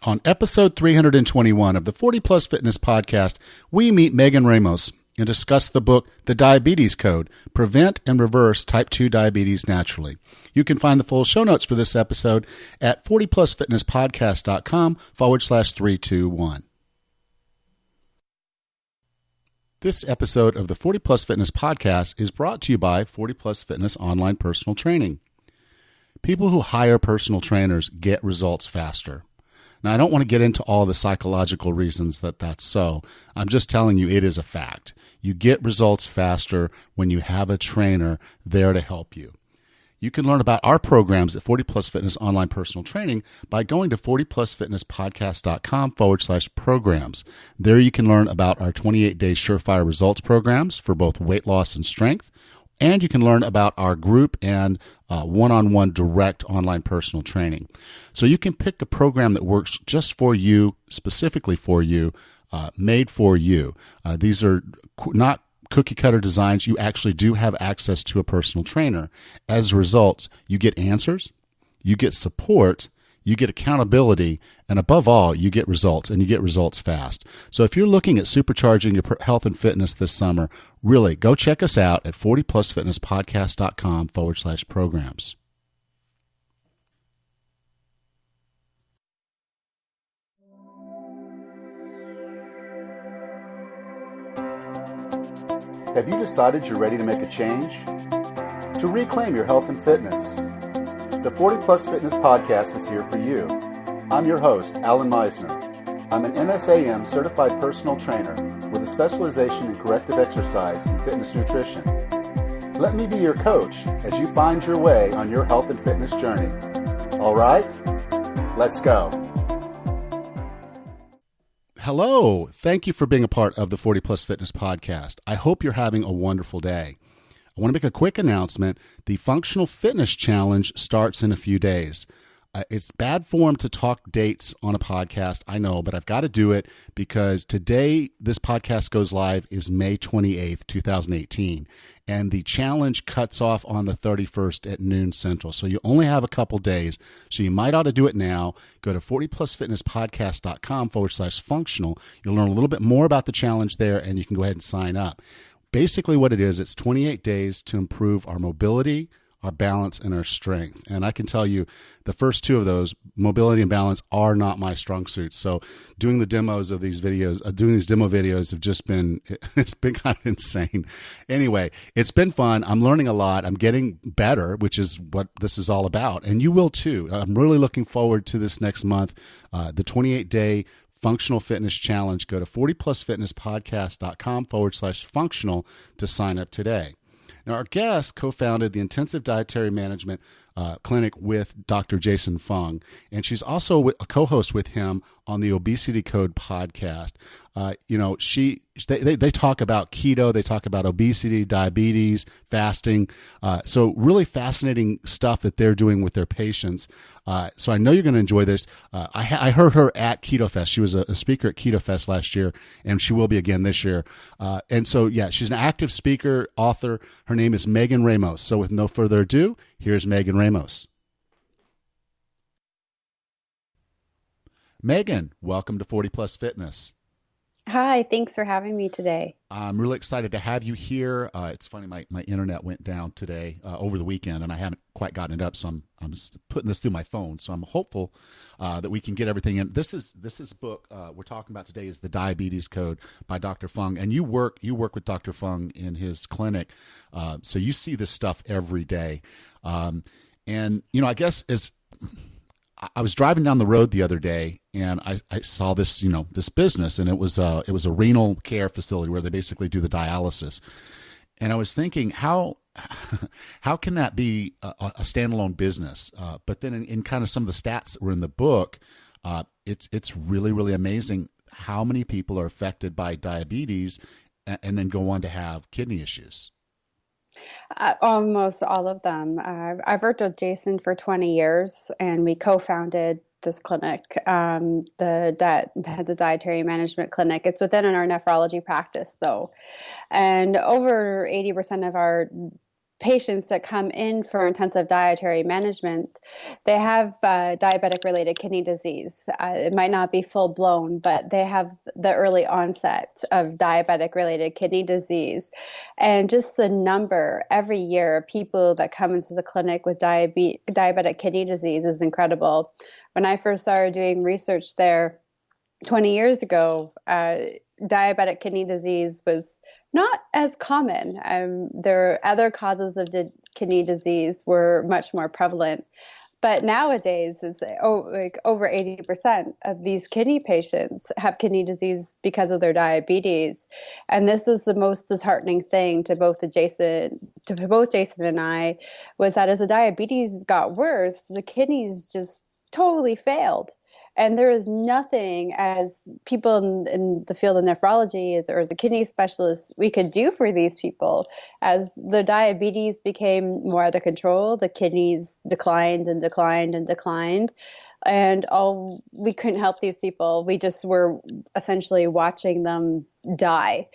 On episode 321 of the 40 Plus Fitness Podcast, we meet Megan Ramos and discuss the book, The Diabetes Code, Prevent and Reverse Type 2 Diabetes Naturally. You can find the full show notes for this episode at 40plusfitnesspodcast.com/321. This episode of the 40 Plus Fitness Podcast is brought to you by 40 Plus Fitness Online Personal Training. People who hire personal trainers get results faster. Now, I don't want to get into all the psychological reasons that that's so. I'm just telling you it is a fact. You get results faster when you have a trainer there to help you. You can learn about our programs at 40 Plus Fitness Online Personal Training by going to 40plusfitnesspodcast.com/programs. There you can learn about our 28-day Surefire Results programs for both weight loss and strength. And you can learn about our group and one-on-one direct online personal training. So you can pick a program that works just for you, specifically for you, made for you. These are not cookie-cutter designs. You actually do have access to a personal trainer. As a result, you get answers, you get support, you get accountability, and above all, you get results, and you get results fast. So if you're looking at supercharging your health and fitness this summer, really go check us out at 40plusfitnesspodcast.com/programs. Have you decided you're ready to make a change? To reclaim your health and fitness? The 40 Plus Fitness Podcast is here for you. I'm your host, Allan. I'm an NSAM certified personal trainer with a specialization in corrective exercise and fitness nutrition. Let me be your coach as you find your way on your health and fitness journey. All right, let's go. Hello. Thank you for being a part of the 40 Plus Fitness Podcast. I hope you're having a wonderful day. I want to make a quick announcement. The Functional Fitness Challenge starts in a few days. It's bad form to talk dates on a podcast, I know, but I've got to do it because today this podcast goes live is May 28th, 2018, and the challenge cuts off on the 31st at noon Central. So you only have a couple days, so you might ought to do it now. Go to 40plusfitnesspodcast.com/functional. You'll learn a little bit more about the challenge there, and you can go ahead and sign up. Basically what it is, it's 28 days to improve our mobility, our balance, and our strength. And I can tell you the first two of those, mobility and balance, are not my strong suits. So doing the demos of these videos, doing these demo videos have just been, it's been kind of insane. Anyway, it's been fun. I'm learning a lot. I'm getting better, which is what this is all about. And you will too. I'm really looking forward to this next month, the 28-day Functional Fitness Challenge. Go to 40plusfitnesspodcast.com/functional to sign up today. Now, our guest co-founded the Intensive Dietary Management Clinic with Dr. Dr Fung, and she's also a co-host with him on the Obesity Code Podcast. They talk about keto, they talk about obesity, diabetes, fasting. So really fascinating stuff that they're doing with their patients. So I know you're going to enjoy this. I heard her at Keto Fest. She was a speaker at Keto Fest last year, and she will be again this year. And so, yeah, she's an active speaker, author. Her name is Megan Ramos. So with no further ado, here's Megan Ramos. Megan, welcome to 40 Plus Fitness. Hi, thanks for having me today. I'm really excited to have you here. It's funny, my internet went down today over the weekend, and I haven't quite gotten it up, so I'm just putting this through my phone. So I'm hopeful that we can get everything in. This is book we're talking about today is The Diabetes Code by Dr. Fung, and you work with Dr. Fung in his clinic, so you see this stuff every day. And I guess I was driving down the road the other day, and I saw this, this business, and it was a renal care facility where they basically do the dialysis. And I was thinking, how can that be a standalone business? But then in kind of some of the stats that were in the book, it's really, really amazing how many people are affected by diabetes and then go on to have kidney issues. Almost all of them. I've worked with Jason for 20 years, and we co-founded this clinic, the Dietary Management Clinic. It's within our nephrology practice, though. And over 80% of our patients that come in for intensive dietary management, they have diabetic-related kidney disease. It might not be full-blown, but they have the early onset of diabetic-related kidney disease. And just the number every year of people that come into the clinic with diabetic kidney disease is incredible. When I first started doing research there 20 years ago, diabetic kidney disease was not as common. There are other causes of kidney disease were much more prevalent. But nowadays, it's like over 80% of these kidney patients have kidney disease because of their diabetes. And this is the most disheartening thing to both Jason and I, was that as the diabetes got worse, the kidneys just totally failed. And there is nothing, as people in the field of nephrology or as a kidney specialist, we could do for these people. As the diabetes became more out of control, the kidneys declined and declined and declined. And we couldn't help these people. We just were essentially watching them die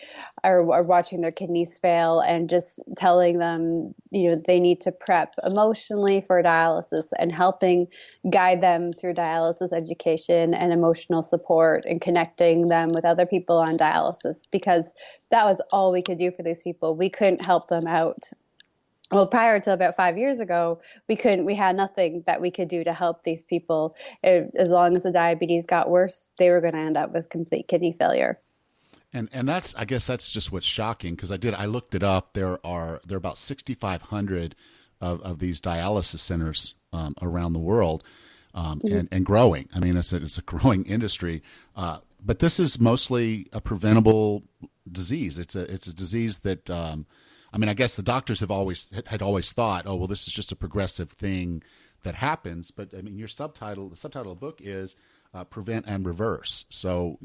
or watching their kidneys fail and just telling them, they need to prep emotionally for dialysis and helping guide them through dialysis education and emotional support and connecting them with other people on dialysis, because that was all we could do for these people. We couldn't help them out. Well, prior to about 5 years ago, we had nothing that we could do to help these people. As long as the diabetes got worse, they were going to end up with complete kidney failure. And I guess that's just what's shocking, because I looked it up. There are about 6,500 of these dialysis centers around the world, and growing. I mean, it's a growing industry. But this is mostly a preventable disease. It's a disease that I guess the doctors had always thought, oh, well, this is just a progressive thing that happens. But I mean, the subtitle of the book is Prevent and Reverse. So,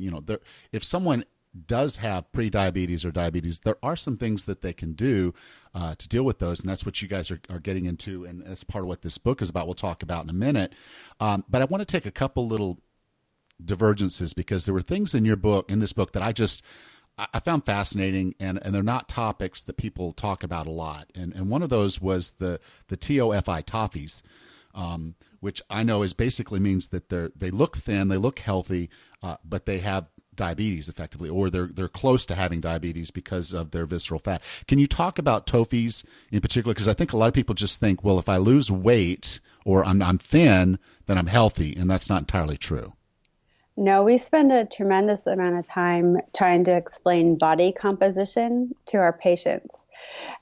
if someone does have pre-diabetes or diabetes, there are some things that they can do to deal with those. And that's what you guys are getting into. And that's part of what this book is about. We'll talk about in a minute. But I want to take a couple little divergences, because there were things in this book that I found fascinating, and they're not topics that people talk about a lot. And one of those was the TOFI toffees, which I know basically means that they look thin, they look healthy, but they have diabetes effectively, or they're close to having diabetes because of their visceral fat. Can you talk about toffees in particular? Because I think a lot of people just think, well, if I lose weight or I'm thin, then I'm healthy, and that's not entirely true. No, we spend a tremendous amount of time trying to explain body composition to our patients.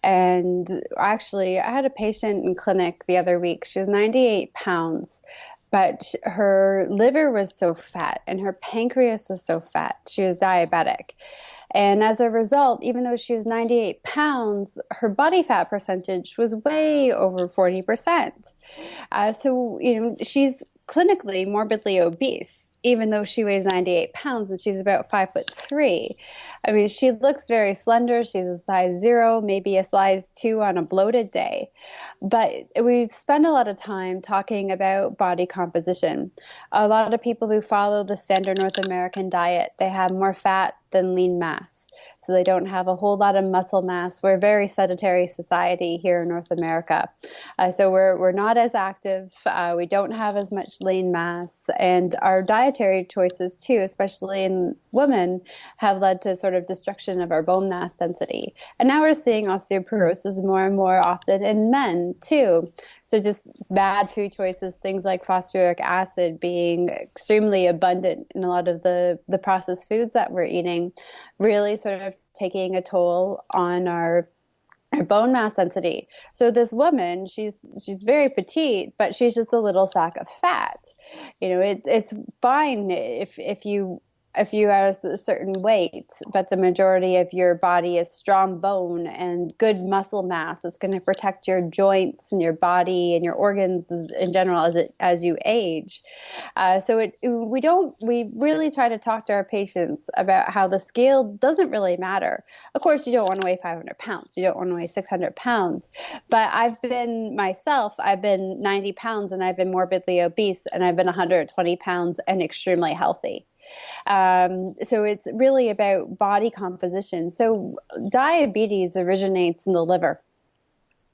And actually, I had a patient in clinic the other week. She was 98 pounds, but her liver was so fat and her pancreas was so fat. She was diabetic. And as a result, even though she was 98 pounds, her body fat percentage was way over 40%. So, she's clinically morbidly obese, even though she weighs 98 pounds and she's about 5'3". I mean, she looks very slender. She's a size 0, maybe a size 2 on a bloated day. But we spend a lot of time talking about body composition. A lot of people who follow the standard North American diet, they have more fat than lean mass. So they don't have a whole lot of muscle mass. We're a very sedentary society here in North America. So we're not as active. We don't have as much lean mass. And our dietary choices too, especially in women, have led to sort of destruction of our bone mass density. And now we're seeing osteoporosis more and more often in men too. So just bad food choices, things like phosphoric acid being extremely abundant in a lot of the processed foods that we're eating, really sort of taking a toll on our bone mass density. So this woman, she's very petite, but she's just a little sack of fat. It's fine if you are a certain weight, but the majority of your body is strong bone and good muscle mass. It's going to protect your joints and your body and your organs in general as you age. We really try to talk to our patients about how the scale doesn't really matter. Of course, you don't want to weigh 500 pounds. You don't want to weigh 600 pounds. But I've been 90 pounds and I've been morbidly obese, and I've been 120 pounds and extremely healthy. So it's really about body composition. So diabetes originates in the liver.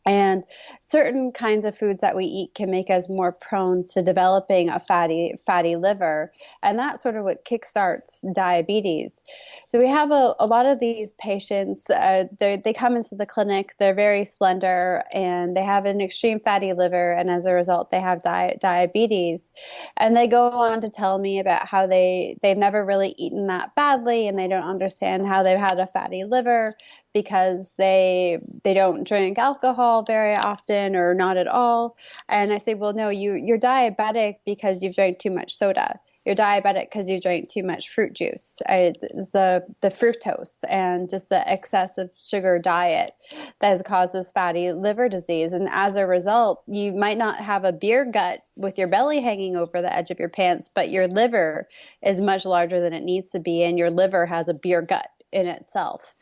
And certain kinds of foods that we eat can make us more prone to developing a fatty liver. And that's sort of what kickstarts diabetes. So we have a lot of these patients, they come into the clinic, they're very slender, and they have an extreme fatty liver. And as a result, they have diabetes. And they go on to tell me about how they've never really eaten that badly, and they don't understand how they've had a fatty liver because they don't drink alcohol very often or not at all. And I say, well, no, you're diabetic because you've drank too much soda. You're diabetic because you drank too much fruit juice. The fructose and just the excessive sugar diet that causes fatty liver disease. And as a result, you might not have a beer gut with your belly hanging over the edge of your pants, but your liver is much larger than it needs to be, and your liver has a beer gut in itself.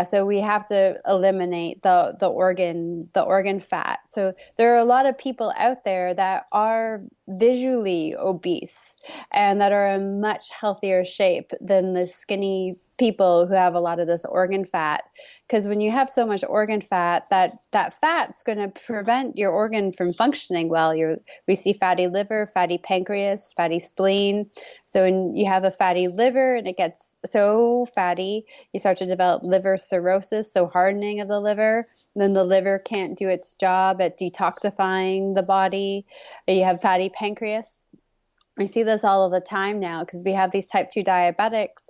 So we have to eliminate the organ fat. So there are a lot of people out there that are visually obese and that are in much healthier shape than the skinny people who have a lot of this organ fat. Because when you have so much organ fat, that fat's going to prevent your organ from functioning well. We see fatty liver, fatty pancreas, fatty spleen. So when you have a fatty liver and it gets so fatty, you start to develop liver cirrhosis, so hardening of the liver. Then the liver can't do its job at detoxifying the body. You have fatty pancreas. We see this all of the time now because we have these type 2 diabetics,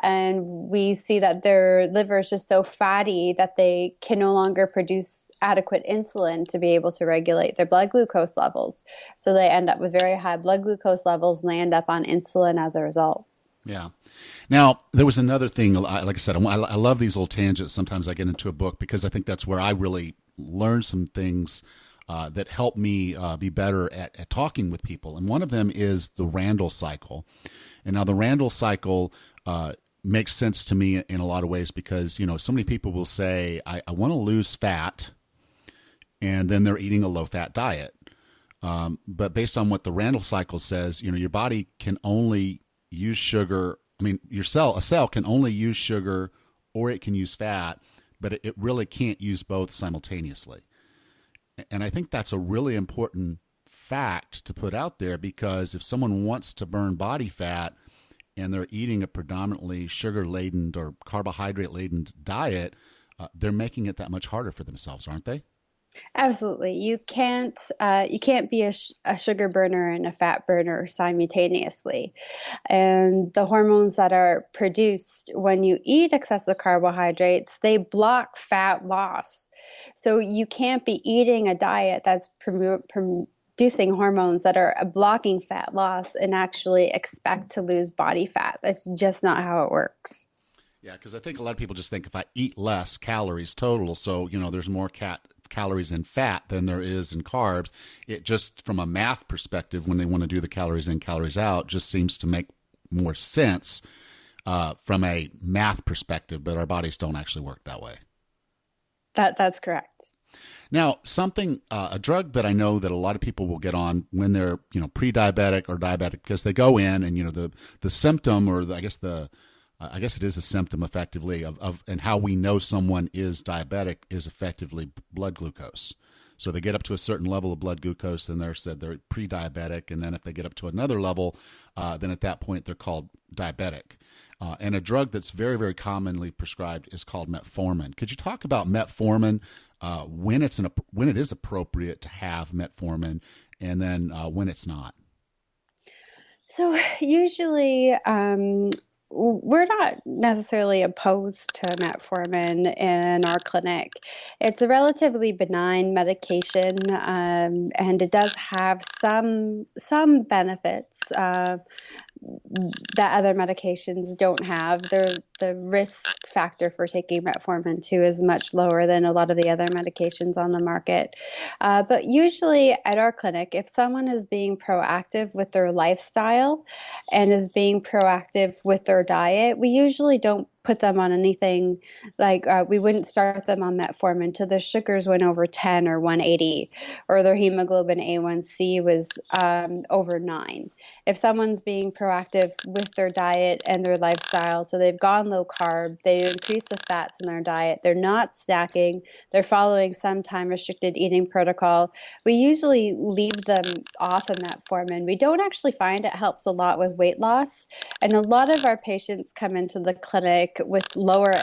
and we see that their liver is just so fatty that they can no longer produce adequate insulin to be able to regulate their blood glucose levels. So they end up with very high blood glucose levels and they end up on insulin as a result. Yeah. Now, there was another thing, like I said, I love these little tangents. Sometimes I get into a book because I think that's where I really learn some things that help me be better at talking with people. And one of them is the Randall Cycle. And now the Randall Cycle makes sense to me in a lot of ways because, so many people will say, I want to lose fat, and then they're eating a low-fat diet. But based on what the Randall Cycle says, your body can only use sugar. I mean, a cell can only use sugar or it can use fat, but it really can't use both simultaneously. And I think that's a really important fact to put out there because if someone wants to burn body fat and they're eating a predominantly sugar-laden or carbohydrate-laden diet, they're making it that much harder for themselves, aren't they? Absolutely. You can't be a sugar burner and a fat burner simultaneously. And the hormones that are produced when you eat excessive carbohydrates, they block fat loss. So you can't be eating a diet that's producing hormones that are blocking fat loss and actually expect to lose body fat. That's just not how it works. Yeah, because I think a lot of people just think if I eat less calories total, so, there's more calories in fat than there is in carbs. It just, from a math perspective, when they want to do the calories in, calories out, just seems to make more sense from a math perspective, but our bodies don't actually work that way. That's correct. Now, a drug that I know that a lot of people will get on when they're, pre-diabetic or diabetic, because they go in and, the symptom, or I guess it is a symptom effectively of and how we know someone is diabetic is effectively blood glucose. So they get up to a certain level of blood glucose, and they're said they're pre-diabetic, and then if they get up to another level, then at that point they're called diabetic. And a drug that's very, very commonly prescribed is called Metformin. Could you talk about Metformin, when it is appropriate to have Metformin, and then when it's not? So usually, we're not necessarily opposed to metformin in our clinic. It's a relatively benign medication, and it does have some benefits that other medications don't have. The risk factor for taking metformin too is much lower than a lot of the other medications on the market. But usually at our clinic, if someone is being proactive with their lifestyle and is being proactive with their diet, we usually don't put them on anything like we wouldn't start them on metformin until their sugars went over 10 or 180, or their hemoglobin A1C was over 9. If someone's being proactive with their diet and their lifestyle, so they've gone low carb, they increase the fats in their diet, they're not snacking, they're following some time restricted eating protocol, we usually leave them off of metformin. We don't actually find it helps a lot with weight loss. And a lot of our patients come into the clinic with lower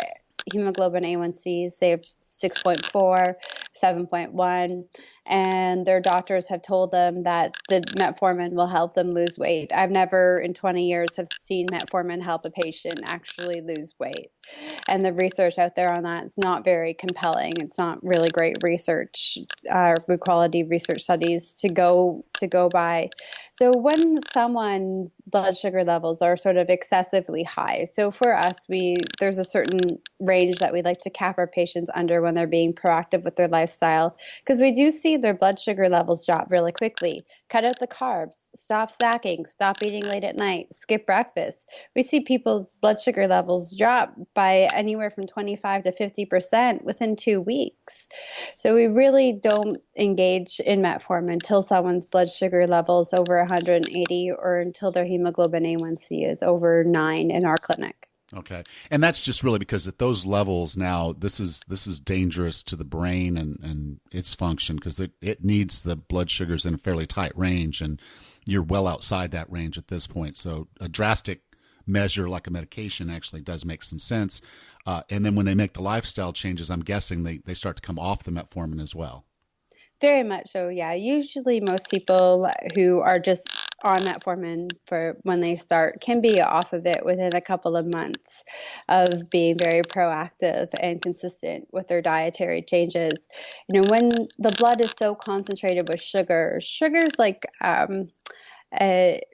hemoglobin A1Cs, say 6.4, 7.1, and their doctors have told them that the metformin will help them lose weight. I've never in 20 years have seen metformin help a patient actually lose weight. And the research out there on that is not very compelling. It's not really great research, good quality research studies to go by. So when someone's blood sugar levels are sort of excessively high, so for us, there's a certain range that we like to cap our patients under when they're being proactive with their lifestyle, because we do see their blood sugar levels drop really quickly. Cut out the carbs, stop snacking, stop eating late at night, skip breakfast. We see people's blood sugar levels drop by anywhere from 25 to 50% within 2 weeks. So we really don't engage in metformin until someone's blood sugar levels over 180 or until their hemoglobin A1C is over 9 in our clinic. Okay. And that's just really because at those levels now, this is dangerous to the brain and its function, because it needs the blood sugars in a fairly tight range, and you're well outside that range at this point. So a drastic measure like a medication actually does make some sense. And then when they make the lifestyle changes, I'm guessing they start to come off the metformin as well. Very much so, yeah. Usually most people who are just on metformin for when they start can be off of it within a couple of months of being very proactive and consistent with their dietary changes. When the blood is so concentrated with sugar's like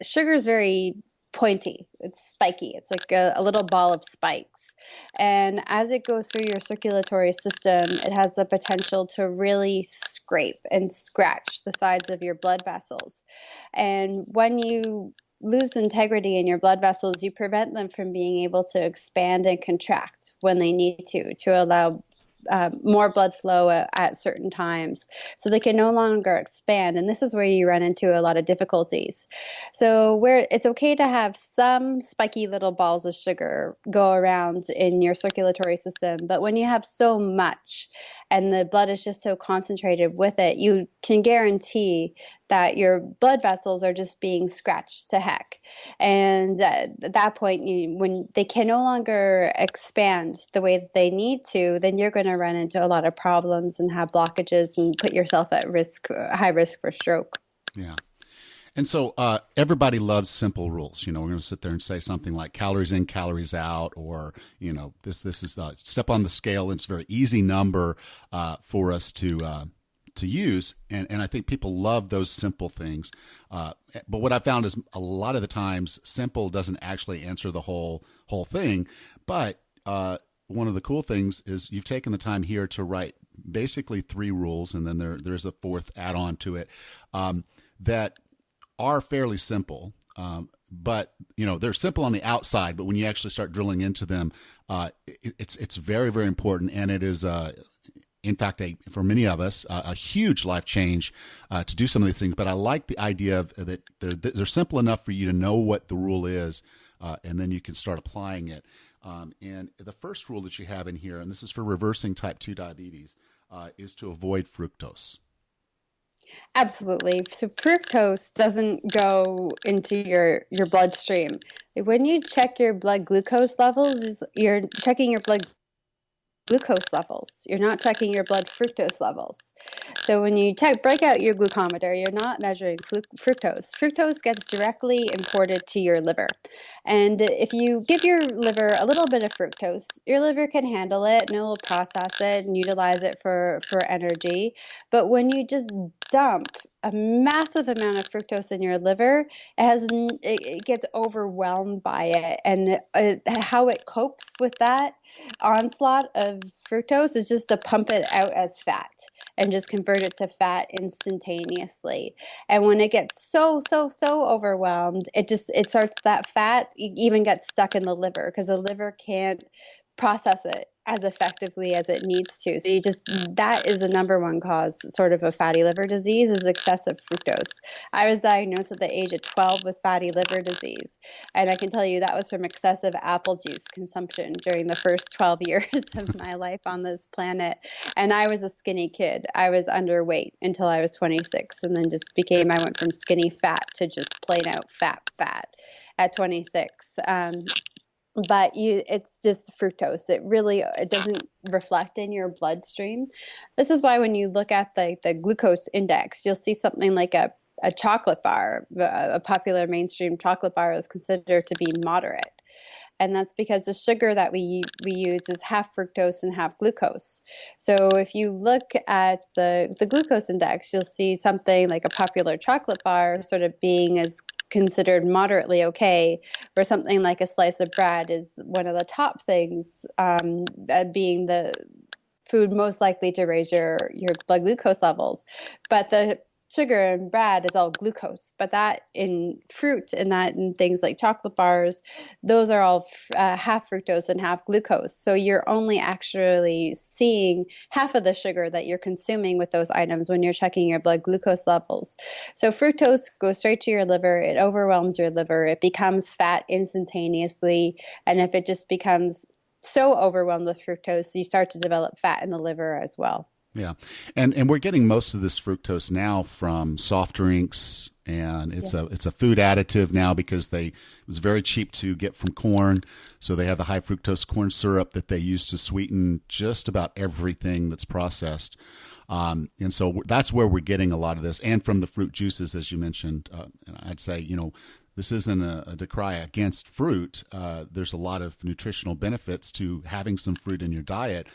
sugar's very pointy. It's spiky. It's like a little ball of spikes. And as it goes through your circulatory system, it has the potential to really scrape and scratch the sides of your blood vessels. And when you lose integrity in your blood vessels, you prevent them from being able to expand and contract when they need to allow more blood flow at certain times. So they can no longer expand. And this is where you run into a lot of difficulties. So where it's okay to have some spiky little balls of sugar go around in your circulatory system, but when you have so much and the blood is just so concentrated with it, you can guarantee that your blood vessels are just being scratched to heck. And at that point, when they can no longer expand the way that they need to, then you're going to run into a lot of problems and have blockages and put yourself at risk, high risk for stroke. Yeah. And so everybody loves simple rules. We're going to sit there and say something like calories in, calories out, or, this is step on the scale. And it's a very easy number for us to use. And I think people love those simple things. But what I found is a lot of the times simple doesn't actually answer the whole thing. But one of the cool things is you've taken the time here to write basically 3 rules, and then there's a 4th add-on to it that are fairly simple, but they're simple on the outside. But when you actually start drilling into them, it's very, very important, and it is, in fact, for many of us, a huge life change to do some of these things. But I like the idea of that they're simple enough for you to know what the rule is, and then you can start applying it. And the first rule that you have in here, and this is for reversing type 2 diabetes, is to avoid fructose. Absolutely. So fructose doesn't go into your bloodstream. When you check your blood glucose levels, you're checking your blood glucose levels. You're not checking your blood fructose levels. So when you break out your glucometer, you're not measuring fructose. Fructose gets directly imported to your liver. And if you give your liver a little bit of fructose, your liver can handle it and it will process it and utilize it for energy. But when you just dump a massive amount of fructose in your liver, it gets overwhelmed by it. And how it copes with that onslaught of fructose is just to pump it out as fat and just convert convert it to fat instantaneously. And when it gets so overwhelmed, it starts, that fat even gets stuck in the liver because the liver can't process it as effectively as it needs to. So that is the number one cause sort of fatty liver disease, is excessive fructose. I was diagnosed at the age of 12 with fatty liver disease. And I can tell you that was from excessive apple juice consumption during the first 12 years of my life on this planet. And I was a skinny kid. I was underweight until I was 26, and then I went from skinny fat to just plain out fat at 26. But it's just fructose. It doesn't reflect in your bloodstream. This is why when you look at the glucose index, you'll see something like a chocolate bar. A popular mainstream chocolate bar is considered to be moderate. And that's because the sugar that we use is half fructose and half glucose. So if you look at the glucose index, you'll see something like a popular chocolate bar sort of being as considered moderately okay, where something like a slice of bread is one of the top things, being the food most likely to raise your blood glucose levels. But the sugar in bread is all glucose, but that in fruit and that in things like chocolate bars, those are all half fructose and half glucose. So you're only actually seeing half of the sugar that you're consuming with those items when you're checking your blood glucose levels. So fructose goes straight to your liver. It overwhelms your liver. It becomes fat instantaneously. And if it just becomes so overwhelmed with fructose, you start to develop fat in the liver as well. Yeah. And we're getting most of this fructose now from soft drinks, and it's a food additive now because it was very cheap to get from corn. So they have the high fructose corn syrup that they use to sweeten just about everything that's processed. And so that's where we're getting a lot of this, and from the fruit juices, as you mentioned. And I'd say, this isn't a decry against fruit. There's a lot of nutritional benefits to having some fruit in your diet.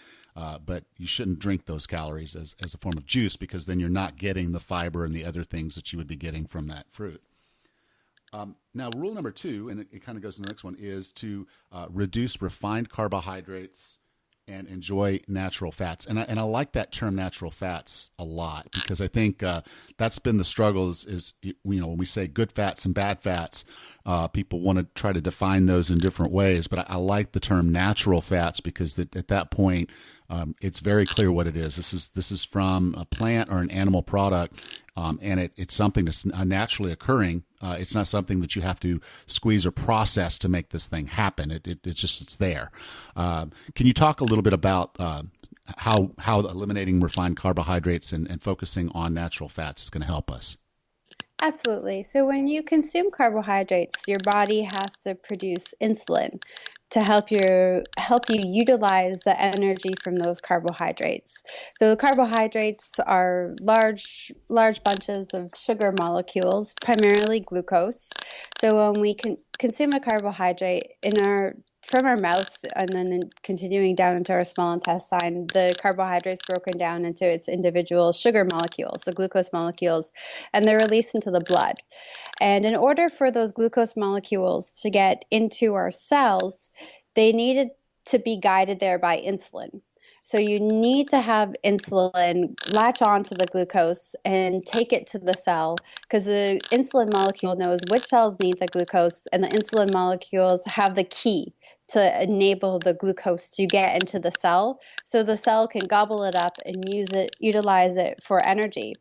But you shouldn't drink those calories as a form of juice, because then you're not getting the fiber and the other things that you would be getting from that fruit. Now, rule number 2, and it kind of goes to the next one, is to reduce refined carbohydrates and enjoy natural fats. And I like that term natural fats a lot, because I think that's been the struggle is when we say good fats and bad fats, people want to try to define those in different ways. But I like the term natural fats, because at that point, it's very clear what it is. This is from a plant or an animal product, and it's something that's naturally occurring. It's not something that you have to squeeze or process to make this thing happen. It's there. Can you talk a little bit about how eliminating refined carbohydrates and focusing on natural fats is going to help us? Absolutely. So when you consume carbohydrates, your body has to produce insulin to help you utilize the energy from those carbohydrates. So carbohydrates are large bunches of sugar molecules, primarily glucose. So when we consume a carbohydrate from our mouth and then continuing down into our small intestine, the carbohydrates broken down into its individual sugar molecules, the glucose molecules, and they're released into the blood. And in order for those glucose molecules to get into our cells, they needed to be guided there by insulin. So you need to have insulin latch onto the glucose and take it to the cell, because the insulin molecule knows which cells need the glucose, and the insulin molecules have the key to enable the glucose to get into the cell, so the cell can gobble it up and utilize it for energy.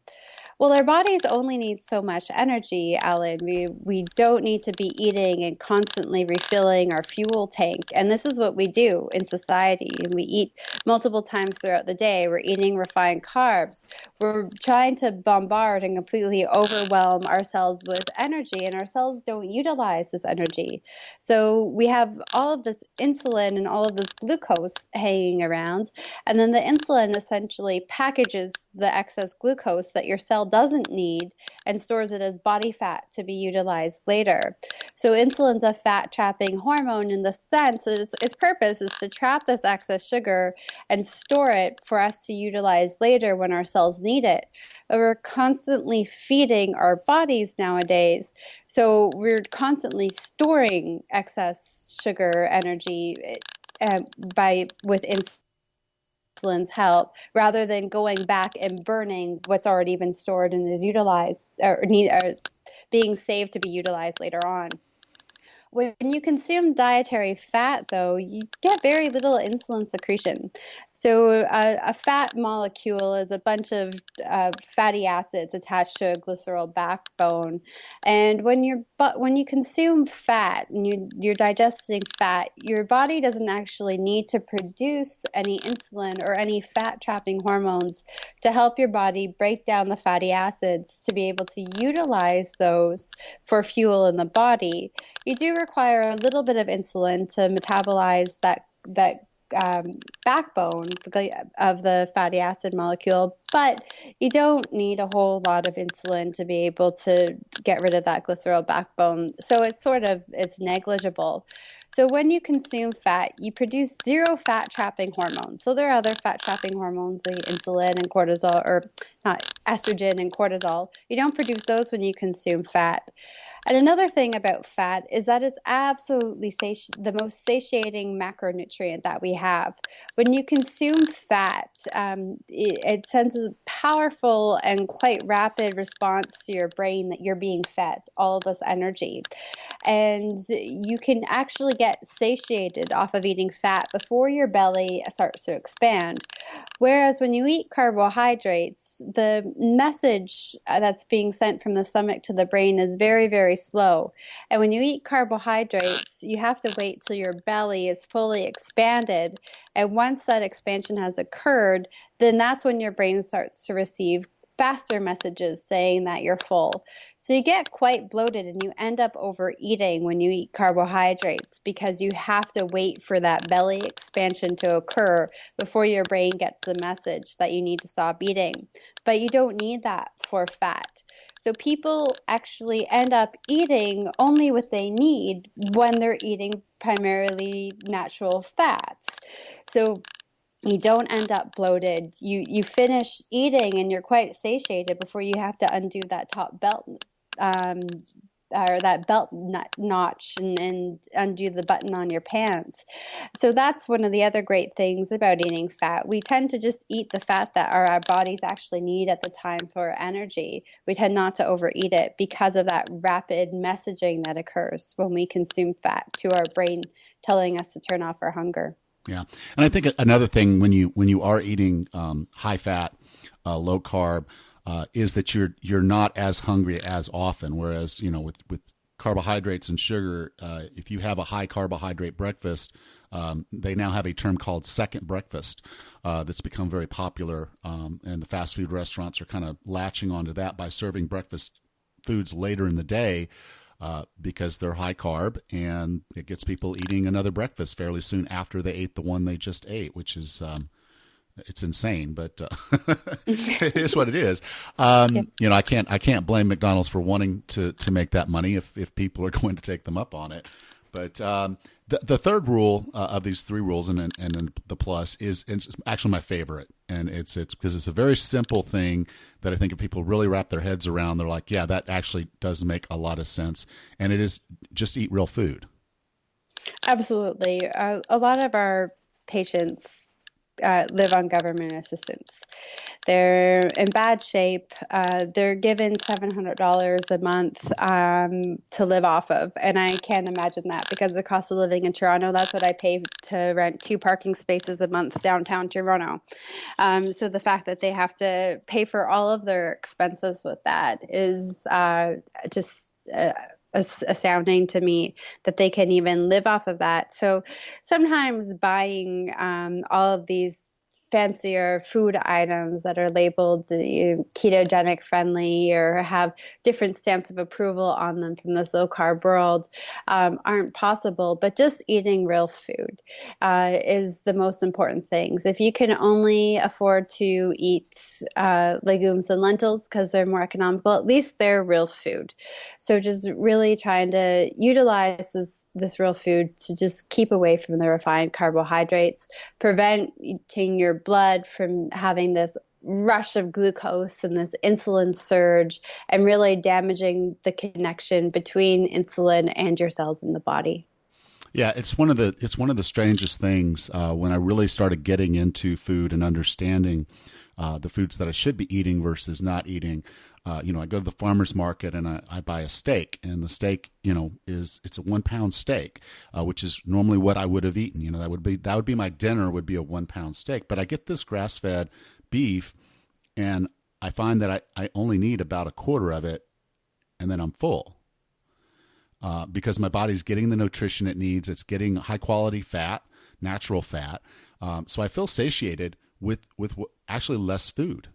Well, our bodies only need so much energy, Allan. We don't need to be eating and constantly refilling our fuel tank. And this is what we do in society. And we eat multiple times throughout the day. We're eating refined carbs. We're trying to bombard and completely overwhelm ourselves with energy, and our cells don't utilize this energy. So we have all of this insulin and all of this glucose hanging around. And then the insulin essentially packages the excess glucose that your cell doesn't need and stores it as body fat to be utilized later. So insulin's a fat trapping hormone in the sense that its purpose is to trap this excess sugar and store it for us to utilize later when our cells need it. But we're constantly feeding our bodies nowadays, so we're constantly storing excess sugar energy with insulin. insulin's help, rather than going back and burning what's already been stored and is utilized or being saved to be utilized later on. When you consume dietary fat, though, you get very little insulin secretion. So a fat molecule is a bunch of fatty acids attached to a glycerol backbone. And when you consume fat and you're digesting fat, your body doesn't actually need to produce any insulin or any fat-trapping hormones to help your body break down the fatty acids to be able to utilize those for fuel in the body. You do require a little bit of insulin to metabolize that backbone of the fatty acid molecule, but you don't need a whole lot of insulin to be able to get rid of that glycerol backbone. So it's negligible. So when you consume fat, you produce zero fat-trapping hormones. So there are other fat-trapping hormones like insulin and cortisol, or not estrogen and cortisol. You don't produce those when you consume fat. And another thing about fat is that it's absolutely the most satiating macronutrient that we have. When you consume fat, it sends a powerful and quite rapid response to your brain that you're being fed all of this energy. And you can actually get satiated off of eating fat before your belly starts to expand. Whereas when you eat carbohydrates, the message that's being sent from the stomach to the brain is very, very slow. And when you eat carbohydrates, you have to wait till your belly is fully expanded. And once that expansion has occurred, then that's when your brain starts to receive faster messages saying that you're full. So you get quite bloated and you end up overeating when you eat carbohydrates because you have to wait for that belly expansion to occur before your brain gets the message that you need to stop eating. But you don't need that for fat. So people actually end up eating only what they need when they're eating primarily natural fats. So you don't end up bloated. You finish eating and you're quite satiated before you have to undo that top belt or that belt notch and undo the button on your pants. So that's one of the other great things about eating fat. We tend to just eat the fat that our bodies actually need at the time for energy. We tend not to overeat it because of that rapid messaging that occurs when we consume fat to our brain, telling us to turn off our hunger. Yeah, and I think another thing when you are eating high fat, low carb, is that you're not as hungry as often. Whereas with carbohydrates and sugar, if you have a high carbohydrate breakfast, they now have a term called second breakfast that's become very popular, and the fast food restaurants are kind of latching onto that by serving breakfast foods later in the day. Because they're high carb, and it gets people eating another breakfast fairly soon after they ate the one they just ate, which is it's insane, but it is what it is. I can't blame McDonald's for wanting to make that money if people are going to take them up on it. But the third rule of these three rules, and then the plus, is it's actually my favorite, and it's because it's a very simple thing that I think if people really wrap their heads around, they're like, yeah, that actually does make a lot of sense, and it is just eat real food. Absolutely. A lot of our patients live on government assistance. They're in bad shape. They're given $700 a month to live off of. And I can't imagine that because the cost of living in Toronto, that's what I pay to rent 2 parking spaces a month downtown Toronto. So the fact that they have to pay for all of their expenses with that is just astounding to me that they can even live off of that. So sometimes buying all of these fancier food items that are labeled ketogenic friendly or have different stamps of approval on them from this low carb world aren't possible, but just eating real food is the most important things. If you can only afford to eat legumes and lentils because they're more economical, at least they're real food. So just really trying to utilize this real food to just keep away from the refined carbohydrates, preventing your blood from having this rush of glucose and this insulin surge and really damaging the connection between insulin and your cells in the body. Yeah, it's one of the strangest things when I really started getting into food and understanding the foods that I should be eating versus not eating. I go to the farmer's market and I buy a steak, and the steak, it's a 1 pound steak, which is normally what I would have eaten. That would be my dinner, would be a 1 pound steak. But I get this grass fed beef, and I find that I only need about a quarter of it, and then I'm full. Because my body's getting the nutrition it needs. It's getting high quality fat, natural fat. So I feel satiated with actually less food.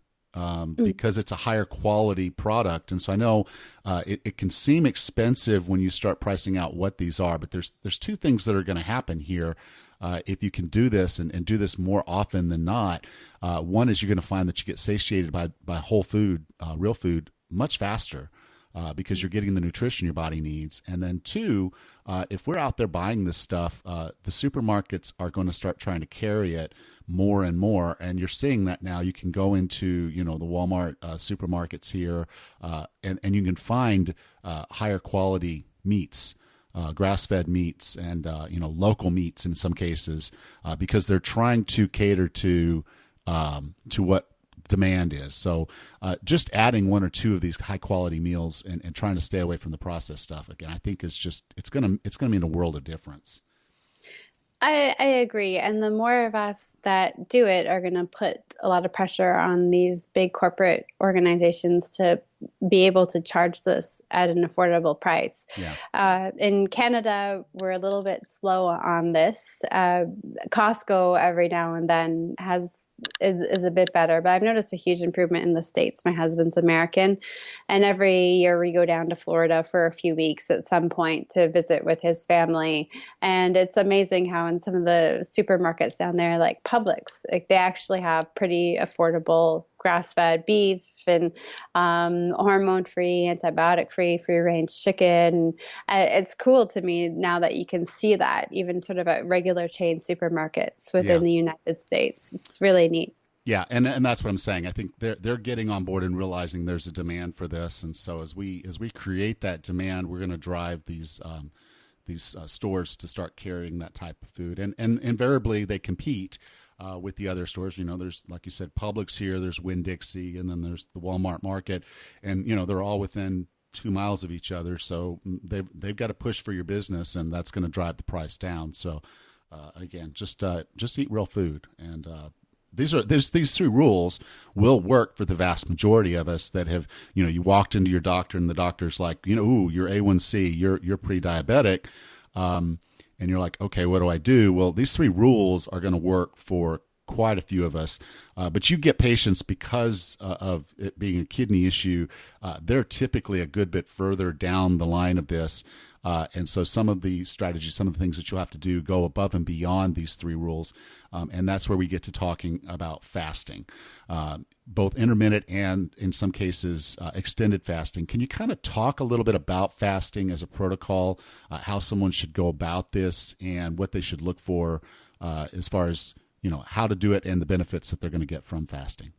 Because it's a higher quality product. And so I know it can seem expensive when you start pricing out what these are, but there's two things that are going to happen here if you can do this and do this more often than not. One is you're going to find that you get satiated by whole food, real food, much faster. Because you're getting the nutrition your body needs. And then two, if we're out there buying this stuff, the supermarkets are going to start trying to carry it more and more. And you're seeing that now. You can go into, the Walmart supermarkets here, and you can find higher quality meats, grass-fed meats, and local meats in some cases, because they're trying to cater to what demand is. So just adding one or two of these high quality meals and trying to stay away from the processed stuff, again, I think it's gonna mean a world of difference. I agree. And the more of us that do it are going to put a lot of pressure on these big corporate organizations to be able to charge this at an affordable price. Yeah. In Canada, we're a little bit slow on this. Costco every now and then is a bit better, but I've noticed a huge improvement in the States. My husband's American, and every year we go down to Florida for a few weeks at some point to visit with his family. And it's amazing how in some of the supermarkets down there, like Publix, they actually have pretty affordable grass-fed beef and hormone-free, antibiotic-free, free-range chicken. It's cool to me now that you can see that even sort of at regular chain supermarkets within the United States. It's really neat. Yeah, and that's what I'm saying. I think they're getting on board and realizing there's a demand for this, and so as we create that demand, we're going to drive these stores to start carrying that type of food, and invariably they compete with the other stores. There's, like you said, Publix here, there's Winn-Dixie, and then there's the Walmart market, and they're all within 2 miles of each other, so they've got to push for your business, and that's going to drive the price down. So again, just eat real food, and these three rules will work for the vast majority of us that have, you walked into your doctor and the doctor's like, ooh, you're A1C, you're pre-diabetic. And you're like, okay, what do I do? Well, these three rules are going to work for quite a few of us. But you get patients because of it being a kidney issue. They're typically a good bit further down the line of this. And so some of the strategies, some of the things that you'll have to do go above and beyond these three rules. And that's where we get to talking about fasting, both intermittent and in some cases extended fasting. Can you kind of talk a little bit about fasting as a protocol, how someone should go about this and what they should look for as far as, how to do it and the benefits that they're going to get from fasting?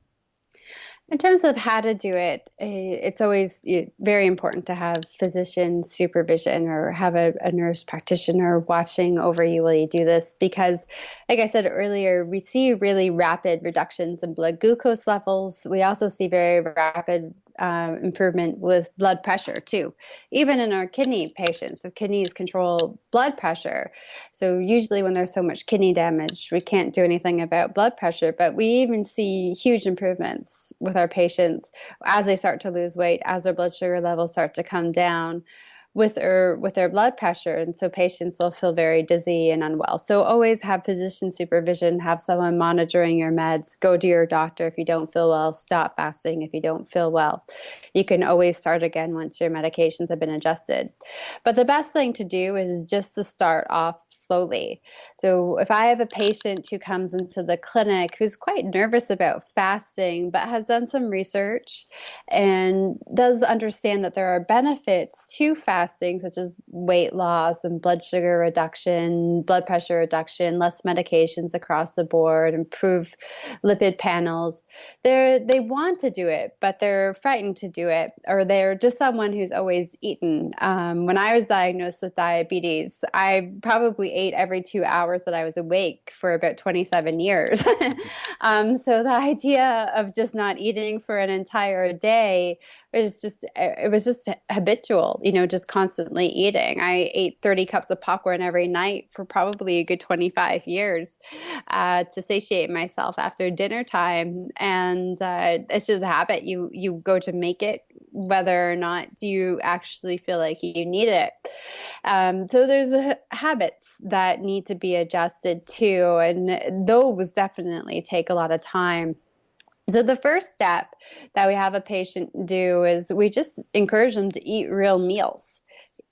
In terms of how to do it, it's always very important to have physician supervision or have a nurse practitioner watching over you while you do this because, like I said earlier, we see really rapid reductions in blood glucose levels. We also see very rapid improvement with blood pressure too, even in our kidney patients. So kidneys control blood pressure. So usually when there's so much kidney damage, we can't do anything about blood pressure, but we even see huge improvements with our patients as they start to lose weight, as their blood sugar levels start to come down with their blood pressure. And so patients will feel very dizzy and unwell. So always have physician supervision, have someone monitoring your meds, go to your doctor if you don't feel well, stop fasting if you don't feel well. You can always start again once your medications have been adjusted. But the best thing to do is just to start off slowly. So if I have a patient who comes into the clinic who's quite nervous about fasting, but has done some research and does understand that there are benefits to fasting, manifesting, such as weight loss and blood sugar reduction, blood pressure reduction, less medications across the board, improve lipid panels. They want to do it, but they're frightened to do it, or they're just someone who's always eaten. When I was diagnosed with diabetes, I probably ate every 2 hours that I was awake for about 27 years. So the idea of just not eating for an entire day was just habitual, just constantly eating. I ate 30 cups of popcorn every night for probably a good 25 years to satiate myself after dinner time. And it's just a habit. You go to make it, whether or not you actually feel like you need it. So there's habits that need to be adjusted too, and those definitely take a lot of time. So the first step that we have a patient do is we just encourage them to eat real meals.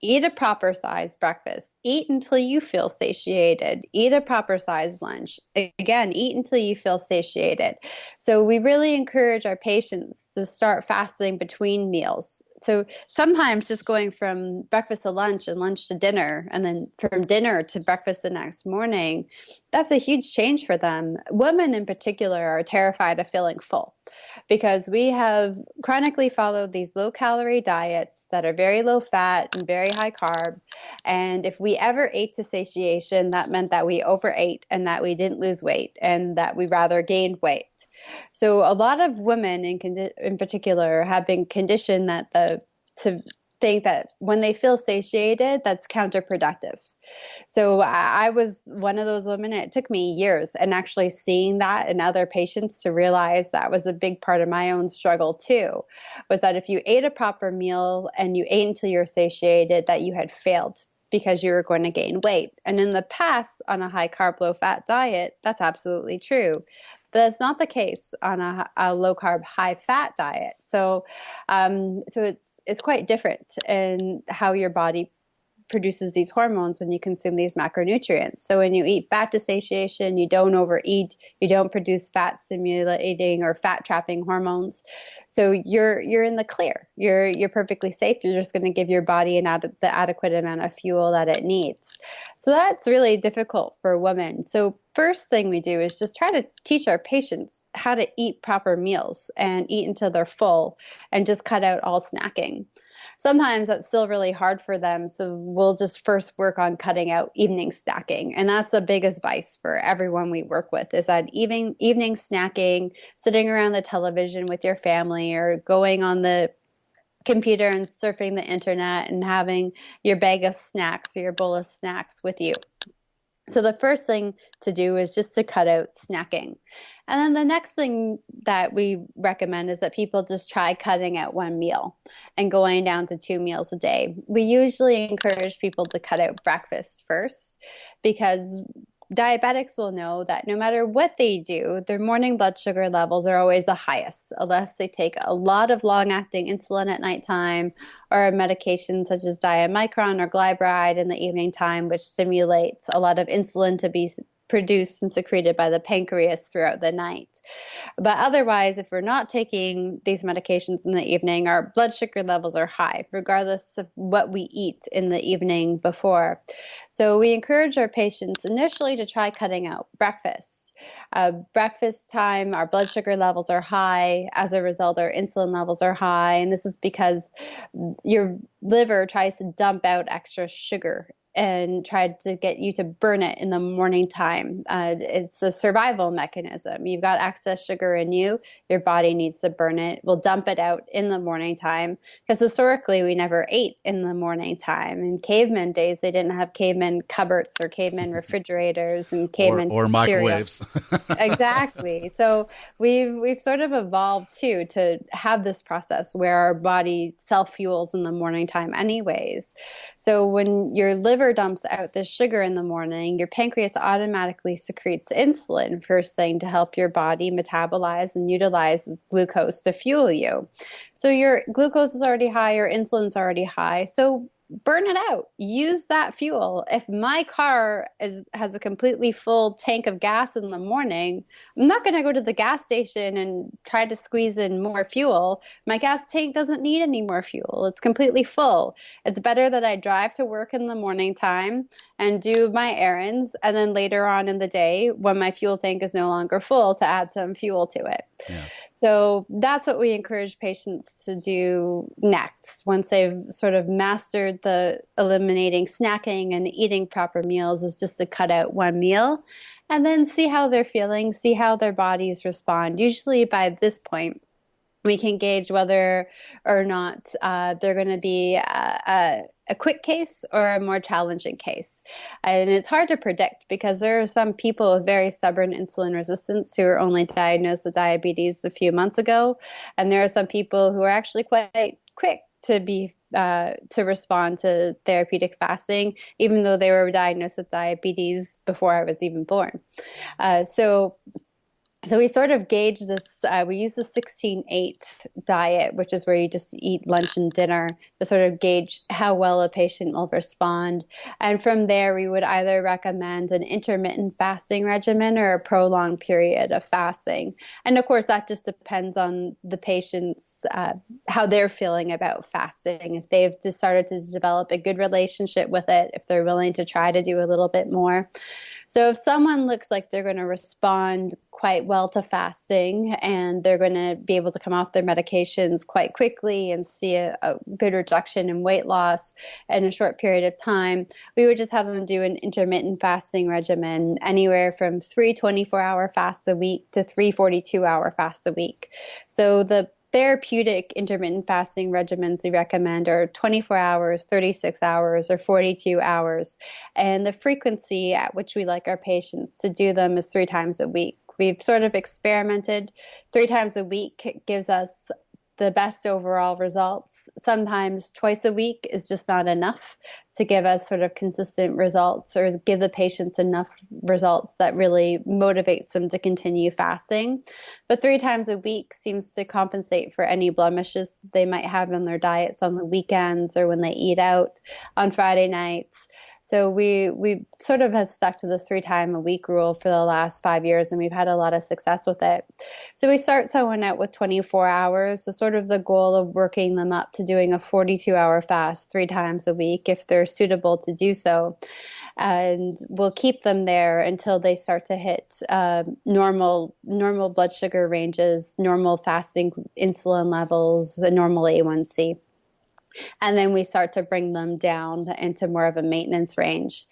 Eat a proper sized breakfast. Eat until you feel satiated. Eat a proper sized lunch. Again, eat until you feel satiated. So we really encourage our patients to start fasting between meals. So sometimes just going from breakfast to lunch and lunch to dinner, and then from dinner to breakfast the next morning, that's a huge change for them. Women in particular are terrified of feeling full because we have chronically followed these low-calorie diets that are very low fat and very high carb. And if we ever ate to satiation, that meant that we overate and that we didn't lose weight and that we rather gained weight. So a lot of women in particular have been conditioned to think that when they feel satiated, that's counterproductive. So I was one of those women. It took me years, and actually seeing that in other patients to realize that was a big part of my own struggle too, was that if you ate a proper meal and you ate until you're satiated, that you had failed because you were going to gain weight. And in the past, on a high carb, low fat diet, that's absolutely true. But that's not the case on a low carb, high fat diet. So it's quite different in how your body produces these hormones when you consume these macronutrients. So when you eat fat to satiation, you don't overeat, you don't produce fat stimulating or fat trapping hormones. So you're in the clear. You're perfectly safe. You're just going to give your body the adequate amount of fuel that it needs. So that's really difficult for women. So first thing we do is just try to teach our patients how to eat proper meals and eat until they're full and just cut out all snacking. Sometimes that's still really hard for them, so we'll just first work on cutting out evening snacking. And that's the biggest advice for everyone we work with, is that evening snacking, sitting around the television with your family or going on the computer and surfing the internet and having your bag of snacks or your bowl of snacks with you. So the first thing to do is just to cut out snacking. And then the next thing that we recommend is that people just try cutting out one meal and going down to 2 meals a day. We usually encourage people to cut out breakfast first, because diabetics will know that no matter what they do, their morning blood sugar levels are always the highest, unless they take a lot of long-acting insulin at nighttime or a medication such as diamicron or glyburide in the evening time, which stimulates a lot of insulin to be produced and secreted by the pancreas throughout the night. But otherwise, if we're not taking these medications in the evening, our blood sugar levels are high, regardless of what we eat in the evening before. So we encourage our patients initially to try cutting out breakfast. Breakfast time, our blood sugar levels are high. As a result, our insulin levels are high. And this is because your liver tries to dump out extra sugar and tried to get you to burn it in the morning time. It's a survival mechanism. You've got excess sugar in you. Your body needs to burn it. We'll dump it out in the morning time, because historically we never ate in the morning time. In caveman days, they didn't have caveman cupboards or caveman refrigerators and caveman or microwaves. Exactly. So we've sort of evolved too to have this process where our body self-fuels in the morning time anyways. So when your liver dumps out this sugar in the morning, your pancreas automatically secretes insulin first thing to help your body metabolize and utilize this glucose to fuel you. So your glucose is already high, your insulin's already high. So burn it out. Use that fuel. If my car has a completely full tank of gas in the morning, I'm not going to go to the gas station and try to squeeze in more fuel. My gas tank doesn't need any more fuel. It's completely full. It's better that I drive to work in the morning time and do my errands, and then later on in the day, when my fuel tank is no longer full, to add some fuel to it. Yeah. So that's what we encourage patients to do next. Once they've sort of mastered the eliminating snacking and eating proper meals, is just to cut out one meal and then see how they're feeling, see how their bodies respond. Usually by this point, we can gauge whether or not they're going to be a quick case or a more challenging case. And it's hard to predict because there are some people with very stubborn insulin resistance who are only diagnosed with diabetes a few months ago. And there are some people who are actually quite quick to respond to therapeutic fasting, even though they were diagnosed with diabetes before I was even born. So we sort of gauge this, we use the 16-8 diet, which is where you just eat lunch and dinner, to sort of gauge how well a patient will respond. And from there, we would either recommend an intermittent fasting regimen or a prolonged period of fasting. And of course, that just depends on the patient's, how they're feeling about fasting. If they've just started to develop a good relationship with it, if they're willing to try to do a little bit more. So if someone looks like they're going to respond quite well to fasting and they're going to be able to come off their medications quite quickly and see a good reduction in weight loss in a short period of time, we would just have them do an intermittent fasting regimen, anywhere from 3 24-hour fasts a week to 3 42-hour fasts a week. So the therapeutic intermittent fasting regimens we recommend are 24 hours, 36 hours, or 42 hours. And the frequency at which we like our patients to do them is 3 times a week. We've sort of experimented. 3 times a week gives us the best overall results. Sometimes twice a week is just not enough to give us sort of consistent results or give the patients enough results that really motivates them to continue fasting. But 3 times a week seems to compensate for any blemishes they might have in their diets on the weekends or when they eat out on Friday nights. So we sort of have stuck to this 3 times a week rule for the last 5 years, and we've had a lot of success with it. So we start someone out with 24 hours, with sort of the goal of working them up to doing a 42-hour fast 3 times a week if they're suitable to do so. And we'll keep them there until they start to hit normal blood sugar ranges, normal fasting insulin levels, the normal A1C. And then we start to bring them down into more of a maintenance range.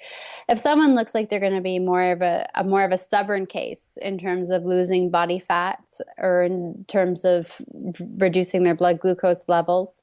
If someone looks like they're going to be more of a stubborn case in terms of losing body fat or in terms of reducing their blood glucose levels,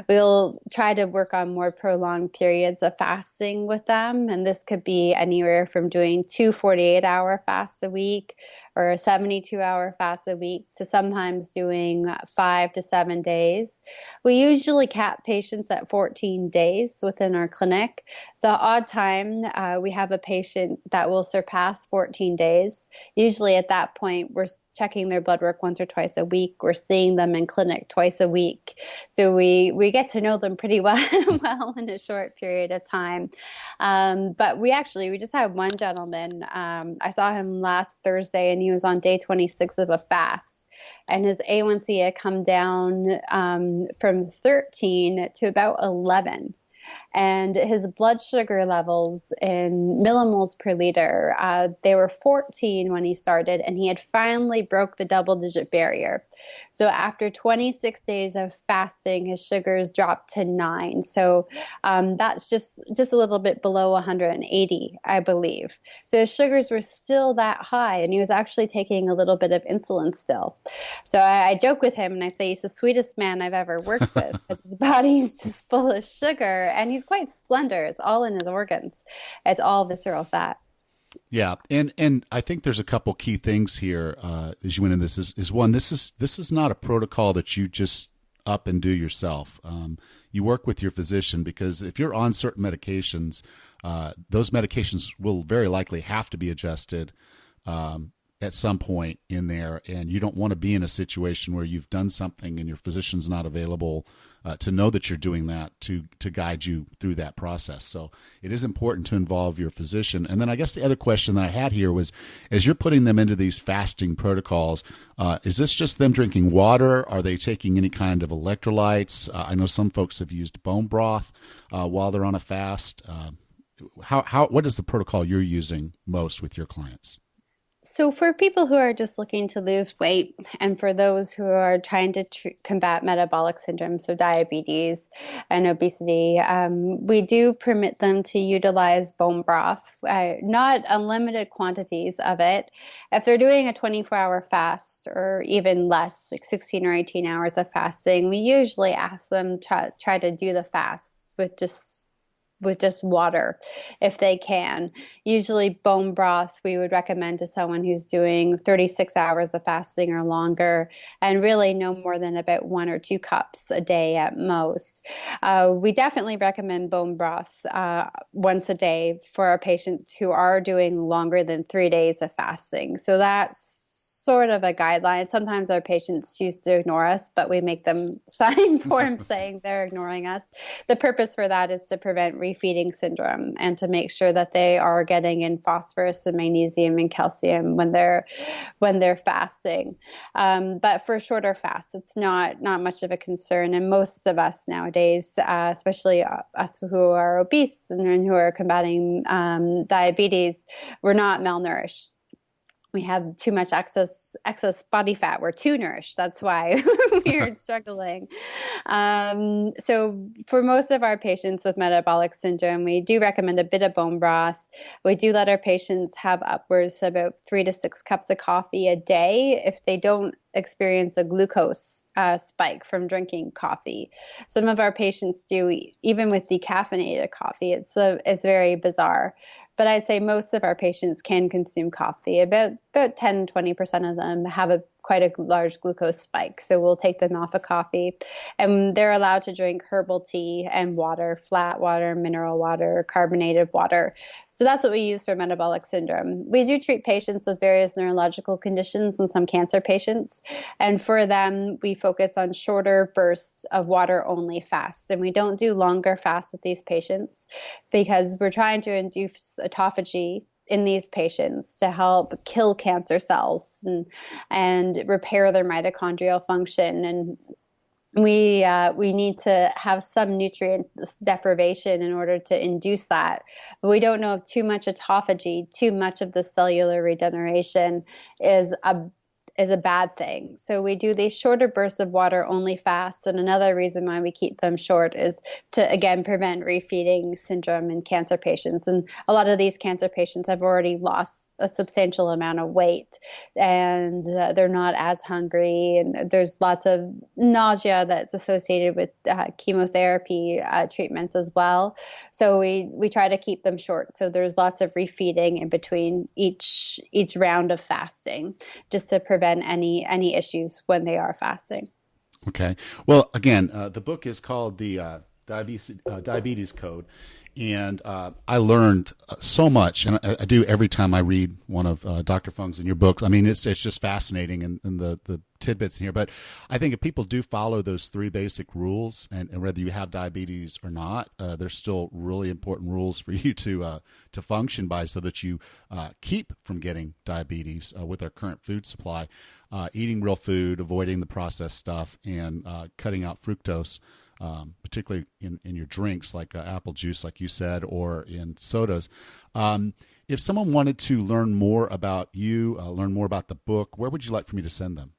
we'll try to work on more prolonged periods of fasting with them. And this could be anywhere from doing 2 48-hour fasts a week or a 72-hour fast a week to sometimes doing 5 to 7 days. We usually cap patients at 14 days within our clinic. The odd time we have a patient that will surpass 14 days. Usually at that point, we're checking their blood work once or twice a week. We're seeing them in clinic twice a week. So we get to know them pretty well in a short period of time. But we just had one gentleman. I saw him last Thursday, and he was on day 26 of a fast. And his A1C had come down from 13 to about 11. And his blood sugar levels in millimoles per liter, they were 14 when he started, and he had finally broke the double-digit barrier. So after 26 days of fasting, his sugars dropped to 9. So that's just a little bit below 180, I believe. So his sugars were still that high, and he was actually taking a little bit of insulin still. So I joke with him, and I say he's the sweetest man I've ever worked with, because his body's just full of sugar, and he's quite slender. It's all in his organs. It's all visceral fat. Yeah, and I think there's a couple key things here as you went in this. Is one, this is not a protocol that you just up and do yourself. You work with your physician, because if you're on certain medications, those medications will very likely have to be adjusted at some point in there, and you don't want to be in a situation where you've done something and your physician's not available to know that you're doing that to guide you through that process. So it is important to involve your physician. And then I guess the other question that I had here was, as you're putting them into these fasting protocols, is this just them drinking water? Are they taking any kind of electrolytes? I know some folks have used bone broth while they're on a fast. What is the protocol you're using most with your clients? So for people who are just looking to lose weight, and for those who are trying to combat metabolic syndrome, so diabetes and obesity, we do permit them to utilize bone broth, not unlimited quantities of it. If they're doing a 24-hour fast or even less, like 16 or 18 hours of fasting, we usually ask them to try to do the fast with just water if they can. Usually bone broth we would recommend to someone who's doing 36 hours of fasting or longer, and really no more than about 1 or 2 cups a day at most. We definitely recommend bone broth once a day for our patients who are doing longer than 3 days of fasting. So that's sort of a guideline. Sometimes our patients choose to ignore us, but we make them sign forms saying they're ignoring us. The purpose for that is to prevent refeeding syndrome and to make sure that they are getting in phosphorus and magnesium and calcium when they're fasting. But for shorter fasts, it's not much of a concern. And most of us nowadays, especially us who are obese and who are combating diabetes, we're not malnourished. We have too much excess body fat. We're too nourished. That's why we're struggling. So for most of our patients with metabolic syndrome, we do recommend a bit of bone broth. We do let our patients have upwards of about 3 to 6 cups of coffee a day if they don't experience a glucose spike from drinking coffee. Some of our patients do, even with decaffeinated coffee. It's very bizarre. But I'd say most of our patients can consume coffee. About 10-20% of them have quite a large glucose spike. So we'll take them off of coffee, and they're allowed to drink herbal tea and water, flat water, mineral water, carbonated water. So that's what we use for metabolic syndrome. We do treat patients with various neurological conditions and some cancer patients. And for them, we focus on shorter bursts of water-only fasts. And we don't do longer fasts with these patients because we're trying to induce autophagy in these patients to help kill cancer cells and repair their mitochondrial function. And we need to have some nutrient deprivation in order to induce that. But we don't know if too much autophagy, too much of the cellular regeneration is a bad thing. So we do these shorter bursts of water only fasts. And another reason why we keep them short is to, again, prevent refeeding syndrome in cancer patients. And a lot of these cancer patients have already lost a substantial amount of weight, and they're not as hungry. And there's lots of nausea that's associated with chemotherapy treatments as well. So we try to keep them short. So there's lots of refeeding in between each round of fasting, just to prevent any issues when they are fasting. Okay. Well, again, the book is called the Diabetes Code, and I learned so much, and I do every time I read one of Dr. Fung's in your books. I mean, it's just fascinating, and the tidbits in here. But I think if people do follow those 3 basic rules, and whether you have diabetes or not, there's still really important rules for you to function by, so that you keep from getting diabetes with our current food supply. Eating real food, avoiding the processed stuff, and cutting out fructose, particularly in your drinks like apple juice, like you said, or in sodas. If someone wanted to learn more about you, learn more about the book, where would you like for me to send them?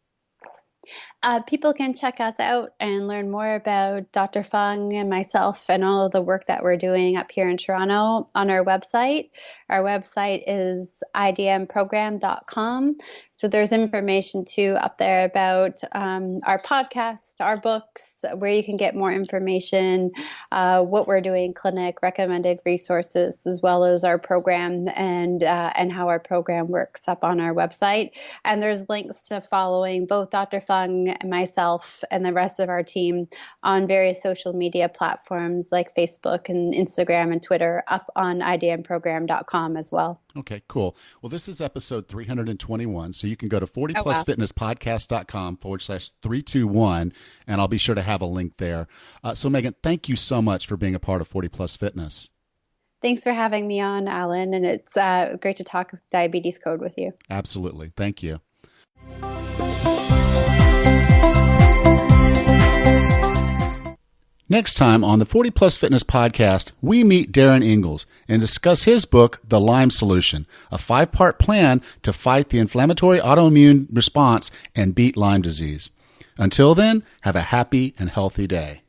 People can check us out and learn more about Dr. Fung and myself and all of the work that we're doing up here in Toronto on our website. Our website is idmprogram.com. So there's information too up there about our podcast, our books, where you can get more information, what we're doing, clinic, recommended resources, as well as our program and how our program works up on our website. And there's links to following both Dr. Fung and myself and the rest of our team on various social media platforms like Facebook and Instagram and Twitter up on idmprogram.com as well. Okay, cool. Well, this is episode 321, so you can go to 40plusfitnesspodcast.com/321, and I'll be sure to have a link there. So, Megan, thank you so much for being a part of 40 Plus Fitness. Thanks for having me on, Allan, and it's great to talk Diabetes Code with you. Absolutely. Thank you. Next time on the 40 Plus Fitness Podcast, we meet Darren Ingalls and discuss his book, The Lyme Solution, a 5-part plan to fight the inflammatory autoimmune response and beat Lyme disease. Until then, have a happy and healthy day.